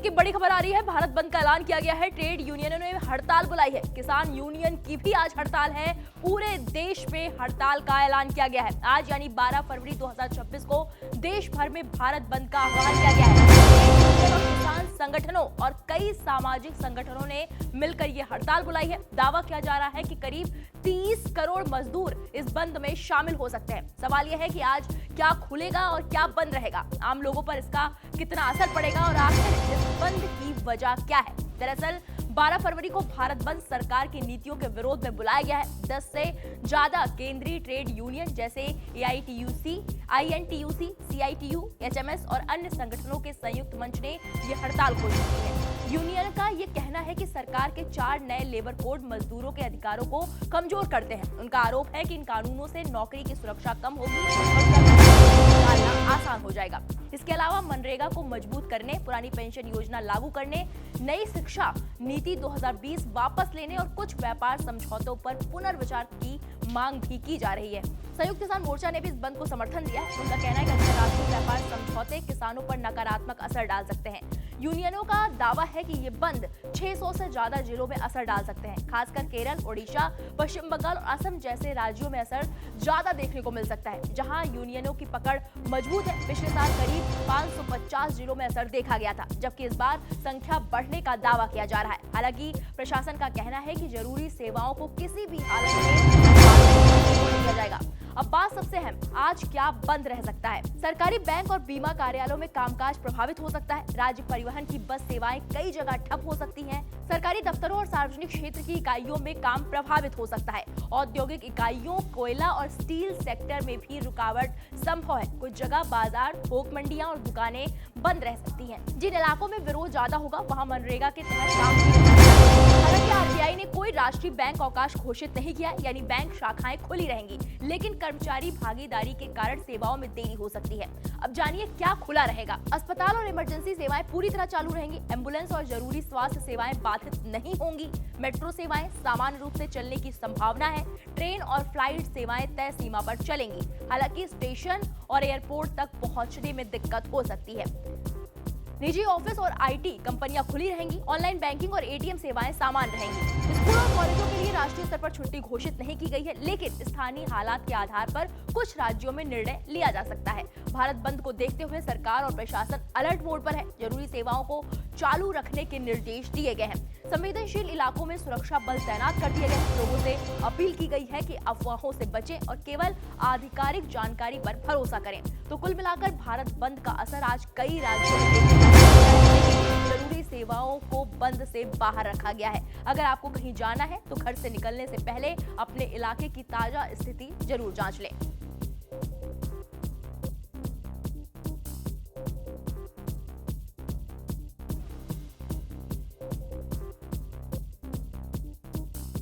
की बड़ी खबर आ रही है। भारत बंद का ऐलान किया गया है। ट्रेड यूनियनों ने हड़ताल बुलाई है। किसान यूनियन की भी आज हड़ताल है। पूरे देश में हड़ताल का ऐलान किया गया है। आज यानी 12 फरवरी 2026 को देश भर में भारत बंद का आह्वान किया गया है। किसान संगठनों और कई सामाजिक संगठनों ने मिलकर ये हड़ताल बुलाई है। दावा किया जा रहा है कि करीब 30 करोड़ मजदूर इस बंद में शामिल हो सकते हैं। सवाल यह है कि आज क्या खुलेगा और क्या बंद रहेगा, आम लोगों पर इसका कितना असर पड़ेगा और आखिर इस बंद की वजह क्या है। दरअसल 12 फरवरी को भारत बंद सरकार की नीतियों के विरोध में बुलाया गया है। 10 से ज्यादा केंद्रीय ट्रेड यूनियन जैसे AITUC, INTUC, CITU, HMS और अन्य संगठनों के संयुक्त मंच ने यह हड़ताल घोषित की है। यूनियन का ये कहना है कि सरकार के 4 नए लेबर कोड मजदूरों के अधिकारों को कमजोर करते हैं। उनका आरोप है कि इन कानूनों से नौकरी की सुरक्षा कम होगी और निकालना आसान हो जाएगा। इसके अलावा मनरेगा को मजबूत करने, पुरानी पेंशन योजना लागू करने, नई शिक्षा नीति 2020 वापस लेने और कुछ व्यापार समझौतों पर पुनर्विचार की मांग भी की जा रही है। संयुक्त किसान मोर्चा ने भी इस बंद को समर्थन दिया है। उनका कहना है कि अंतर्राष्ट्रीय व्यापार समझौते किसानों पर नकारात्मक असर डाल सकते हैं। यूनियनों का दावा है कि ये बंद 600 से ज्यादा जिलों में असर डाल सकते हैं। खासकर केरल, ओडिशा, पश्चिम बंगाल और असम जैसे राज्यों में असर ज्यादा देखने को मिल सकता है, जहां यूनियनों की पकड़ मजबूत है। पिछले साल करीब 550 जिलों में असर देखा गया था, जबकि इस बार संख्या बढ़ने का दावा किया जा रहा है। हालांकि प्रशासन का कहना है कि जरूरी सेवाओं को किसी भी हालत में नहीं किया जाएगा। अब बात सबसे अहम, आज क्या बंद रह सकता है। सरकारी बैंक और बीमा कार्यालयों में कामकाज प्रभावित हो सकता है। राज्य परिवहन की बस सेवाएं कई जगह ठप हो सकती हैं। सरकारी दफ्तरों और सार्वजनिक क्षेत्र की इकाइयों में काम प्रभावित हो सकता है। औद्योगिक इकाइयों, कोयला और स्टील सेक्टर में भी रुकावट संभव है। कुछ जगह बाजार, थोक मंडियां और दुकानें बंद रह सकती हैं। जिन इलाकों में विरोध ज्यादा होगा वहां मनरेगा के तहत काम हालांकि RBI ने कोई राष्ट्रीय बैंक अवकाश घोषित नहीं किया, यानी बैंक शाखाएं खुली रहेंगी, लेकिन कर्मचारी भागीदारी के कारण सेवाओं में देरी हो सकती है। अब जानिए क्या खुला रहेगा। अस्पताल और इमरजेंसी सेवाएं पूरी तरह चालू रहेंगी। एम्बुलेंस और जरूरी स्वास्थ्य सेवाएं बाधित नहीं होंगी। मेट्रो सेवाएं सामान्य रूप से चलने की संभावना है। ट्रेन और फ्लाइट सेवाएं तय सीमा पर चलेंगी। हालांकि स्टेशन और एयरपोर्ट तक पहुंचने में दिक्कत हो सकती है। निजी ऑफिस और IT कंपनियां खुली रहेंगी। ऑनलाइन बैंकिंग और ATM सेवाएं सामान्य रहेंगी। स्कूल और कॉलेजों के लिए राष्ट्रीय स्तर पर छुट्टी घोषित नहीं की गई है, लेकिन स्थानीय हालात के आधार पर कुछ राज्यों में निर्णय लिया जा सकता है। भारत बंद को देखते हुए सरकार और प्रशासन अलर्ट मोड पर है। जरूरी सेवाओं को चालू रखने के निर्देश दिए गए हैं। संवेदनशील इलाकों में सुरक्षा बल तैनात कर दिए गए हैं। लोगों से अपील की गई है कि अफवाहों से बचें और केवल आधिकारिक जानकारी पर भरोसा करें। तो कुल मिलाकर भारत बंद का असर आज कई राज्यों में जरूरी सेवाओं को बंद से बाहर रखा गया है। अगर आपको कहीं जाना है तो घर से निकलने से पहले अपने इलाके की ताजा स्थिति जरूर जांच लें।